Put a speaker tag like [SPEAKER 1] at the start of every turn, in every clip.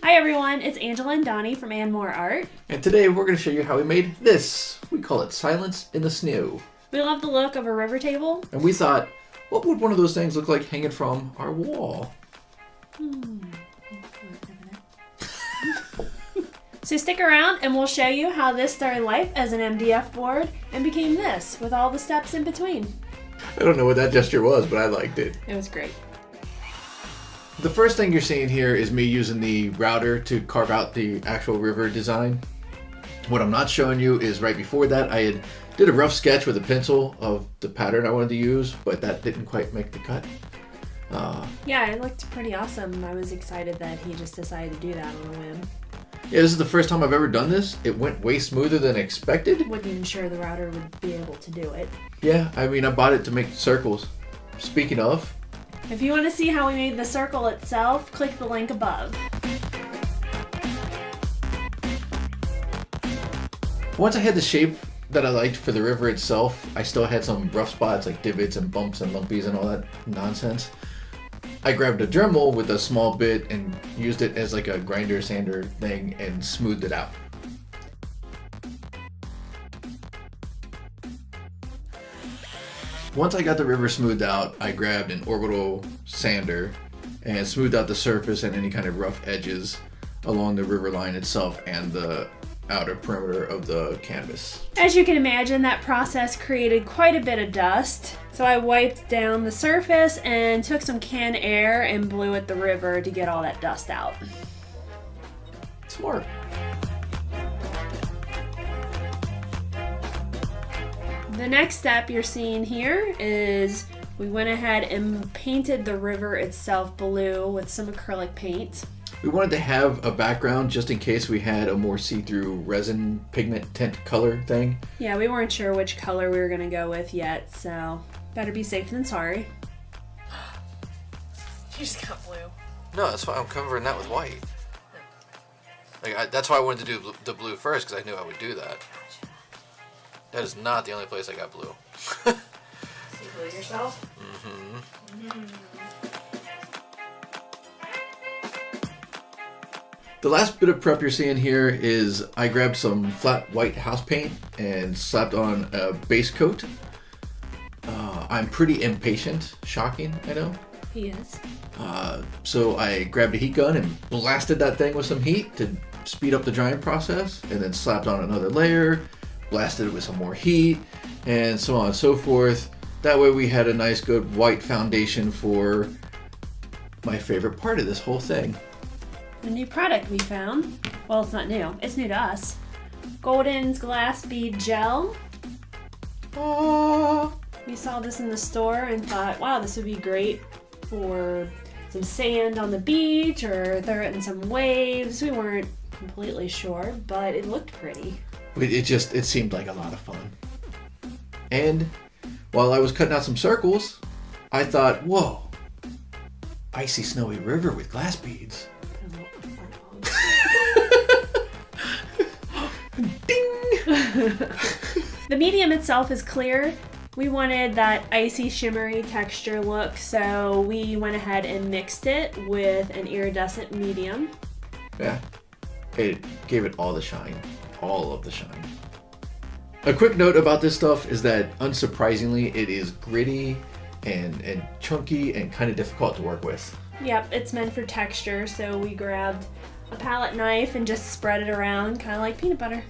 [SPEAKER 1] Hi everyone, it's Angela and Donnie from And More Art.
[SPEAKER 2] And today we're going to show you how we made this. We call it Silence in the Snow.
[SPEAKER 1] We love the look of a river table.
[SPEAKER 2] And we thought, what would one of those things look like hanging from our wall?
[SPEAKER 1] So stick around and we'll show you how this started life as an MDF board and became this with all the steps in between.
[SPEAKER 2] I don't know what that gesture was, but I liked it.
[SPEAKER 1] It was great.
[SPEAKER 2] The first thing you're seeing here is me using the router to carve out the actual river design. What I'm not showing you is right before that I did a rough sketch with a pencil of the pattern I wanted to use, but that didn't quite make the cut.
[SPEAKER 1] Yeah, it looked pretty awesome. I was excited that he just decided to do that on a whim.
[SPEAKER 2] Yeah, this is the first time I've ever done this. It went way smoother than expected.
[SPEAKER 1] Wasn't even sure the router would be able to do it.
[SPEAKER 2] Yeah, I mean, I bought it to make circles. Speaking of,
[SPEAKER 1] if you want to see how we made the circle itself, click the link above.
[SPEAKER 2] Once I had the shape that I liked for the river itself, I still had some rough spots like divots and bumps and lumpies and all that nonsense. I grabbed a Dremel with a small bit and used it as like a grinder sander thing and smoothed it out. Once I got the river smoothed out, I grabbed an orbital sander and smoothed out the surface and any kind of rough edges along the river line itself and the outer perimeter of the canvas.
[SPEAKER 1] As you can imagine, that process created quite a bit of dust. So I wiped down the surface and took some canned air and blew at the river to get all that dust out.
[SPEAKER 2] Smart.
[SPEAKER 1] The next step you're seeing here is we went ahead and painted the river itself blue with some acrylic paint.
[SPEAKER 2] We wanted to have a background just in case we had a more see-through resin pigment tint color thing.
[SPEAKER 1] Yeah, we weren't sure which color we were going to go with yet, so better be safe than sorry. You just got blue.
[SPEAKER 2] No, that's why I'm covering that with white. That's why I wanted to do the blue first, because I knew I would do that. That is not the only place I got blue.
[SPEAKER 1] You blue yourself?
[SPEAKER 2] Mm-hmm. The last bit of prep you're seeing here is I grabbed some flat white house paint and slapped on a base coat. I'm pretty impatient. Shocking, I know.
[SPEAKER 1] He is.
[SPEAKER 2] So I grabbed a heat gun and blasted that thing with some heat to speed up the drying process, and then slapped on another layer, blasted it with some more heat, and so on and so forth. That way we had a nice good white foundation for my favorite part of this whole thing.
[SPEAKER 1] A new product we found. Well, it's not new. It's new to us. Golden's Glass Bead Gel. We saw this in the store and thought, wow, this would be great for some sand on the beach or throw it in some waves. We weren't completely sure, but it looked pretty.
[SPEAKER 2] It seemed like a lot of fun. And while I was cutting out some circles, I thought, whoa, icy snowy river with glass beads. Ding!
[SPEAKER 1] The medium itself is clear. We wanted that icy shimmery texture look, so we went ahead and mixed it with an iridescent medium.
[SPEAKER 2] Yeah, it gave it all the shine. All of the shine. A quick note about this stuff is that, unsurprisingly, it is gritty and chunky and kind of difficult to work with.
[SPEAKER 1] Yep, it's meant for texture, so we grabbed a palette knife and just spread it around, kind of like peanut butter.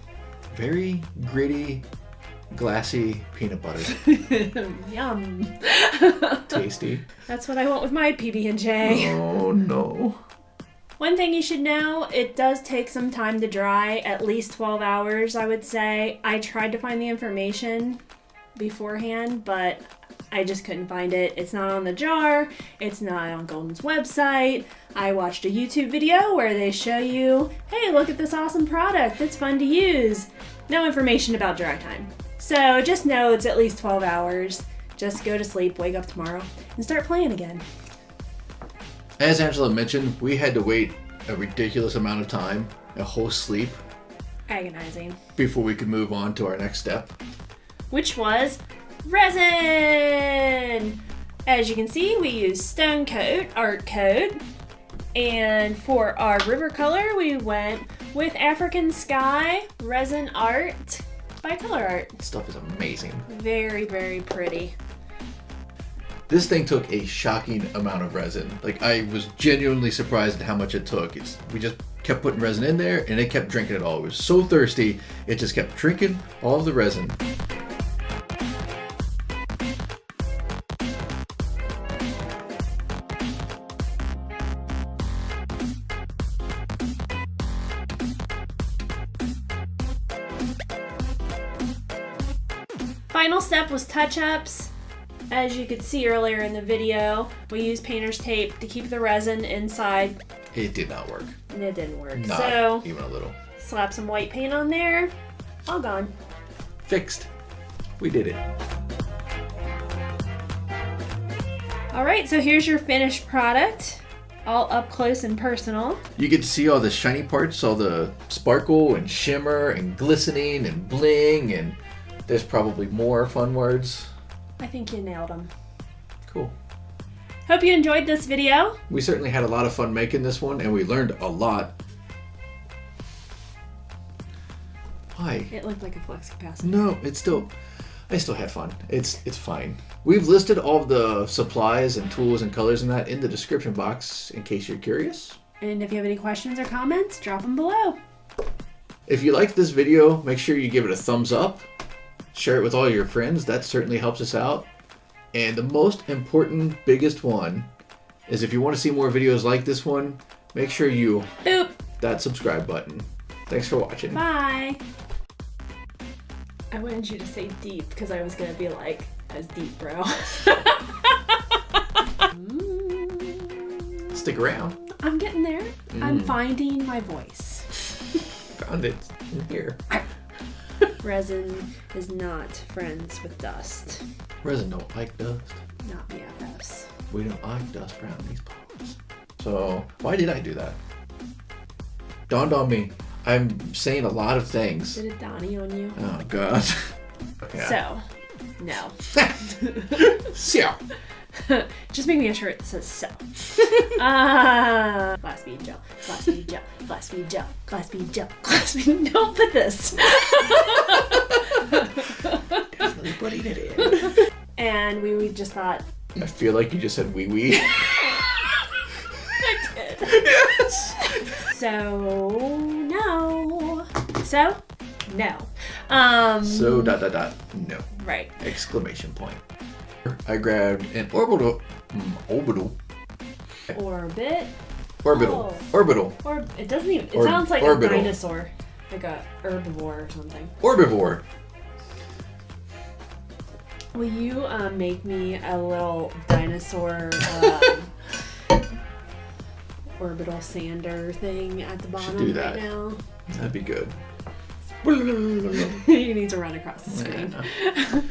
[SPEAKER 2] Very gritty, glassy peanut butter.
[SPEAKER 1] Yum.
[SPEAKER 2] Tasty.
[SPEAKER 1] That's what I want with my PB&J.
[SPEAKER 2] Oh no.
[SPEAKER 1] One thing you should know, it does take some time to dry, at least 12 hours, I would say. I tried to find the information beforehand, but I just couldn't find it. It's not on the jar. It's not on Golden's website. I watched a YouTube video where they show you, hey, look at this awesome product. It's fun to use. No information about dry time. So just know it's at least 12 hours. Just go to sleep, wake up tomorrow, and start playing again.
[SPEAKER 2] As Angela mentioned, we had to wait a ridiculous amount of time, a whole sleep,
[SPEAKER 1] Agonizing.
[SPEAKER 2] before we could move on to our next step.
[SPEAKER 1] Which was resin! As you can see, we use Stone Coat Art Coat. And for our river color, we went with African Sky Resin Art by Color Art.
[SPEAKER 2] This stuff is amazing.
[SPEAKER 1] Very, very pretty.
[SPEAKER 2] This thing took a shocking amount of resin. Like, I was genuinely surprised at how much it took. We just kept putting resin in there and it kept drinking it all. It was so thirsty, it just kept drinking all of the resin.
[SPEAKER 1] Final step was touch-ups. As you could see earlier in the video, we used painter's tape to keep the resin inside.
[SPEAKER 2] It did not work.
[SPEAKER 1] And it didn't work.
[SPEAKER 2] Not
[SPEAKER 1] so,
[SPEAKER 2] even a little.
[SPEAKER 1] slap some white paint on there. All gone.
[SPEAKER 2] Fixed. We did it.
[SPEAKER 1] Alright, so here's your finished product. All up close and personal.
[SPEAKER 2] You get to see all the shiny parts, all the sparkle and shimmer and glistening and bling, and there's probably more fun words.
[SPEAKER 1] I think you nailed them.
[SPEAKER 2] Cool.
[SPEAKER 1] Hope you enjoyed this video.
[SPEAKER 2] We certainly had a lot of fun making this one, and we learned a lot. Why?
[SPEAKER 1] It looked like a flux capacitor.
[SPEAKER 2] No, I still had fun. It's fine. We've listed all the supplies and tools and colors and that in the description box in case you're curious.
[SPEAKER 1] And if you have any questions or comments, drop them below.
[SPEAKER 2] If you liked this video, make sure you give it a thumbs up. Share it with all your friends. That certainly helps us out. And the most important, biggest one is if you want to see more videos like this one, make sure you
[SPEAKER 1] Boop.
[SPEAKER 2] that subscribe button. Thanks for watching.
[SPEAKER 1] Bye. I wanted you to say deep because I was going to be like, that's deep, bro.
[SPEAKER 2] Stick around.
[SPEAKER 1] I'm getting there. I'm finding my voice.
[SPEAKER 2] Found it in here.
[SPEAKER 1] Resin is not friends with dust.
[SPEAKER 2] Resin don't like dust.
[SPEAKER 1] Not BFFs.
[SPEAKER 2] We don't like dust around these parts. So why did I do that? Dawned on me. I'm saying a lot of things.
[SPEAKER 1] Did it Donnie on you?
[SPEAKER 2] Oh God. Yeah.
[SPEAKER 1] So, no.
[SPEAKER 2] So.
[SPEAKER 1] Just make me a shirt that says so. Glass bead gel, glass bead gel, glass bead gel, glass bead gel, glass bead. Don't put this.
[SPEAKER 2] Definitely putting it in.
[SPEAKER 1] And we just thought.
[SPEAKER 2] I feel like you just said wee wee.
[SPEAKER 1] I did.
[SPEAKER 2] Yes.
[SPEAKER 1] So no. So no.
[SPEAKER 2] So ... No.
[SPEAKER 1] Right.
[SPEAKER 2] Exclamation point. I grabbed an orbital.
[SPEAKER 1] Orbit.
[SPEAKER 2] Orbital.
[SPEAKER 1] Oh.
[SPEAKER 2] Orbital.
[SPEAKER 1] Or it doesn't even. It sounds like
[SPEAKER 2] orbital.
[SPEAKER 1] a dinosaur, like a herbivore or something.
[SPEAKER 2] Herbivore.
[SPEAKER 1] Will you make me a little dinosaur orbital sander thing at the bottom
[SPEAKER 2] do that.
[SPEAKER 1] right now?
[SPEAKER 2] That'd be good.
[SPEAKER 1] You need to run across the screen.
[SPEAKER 2] Yeah.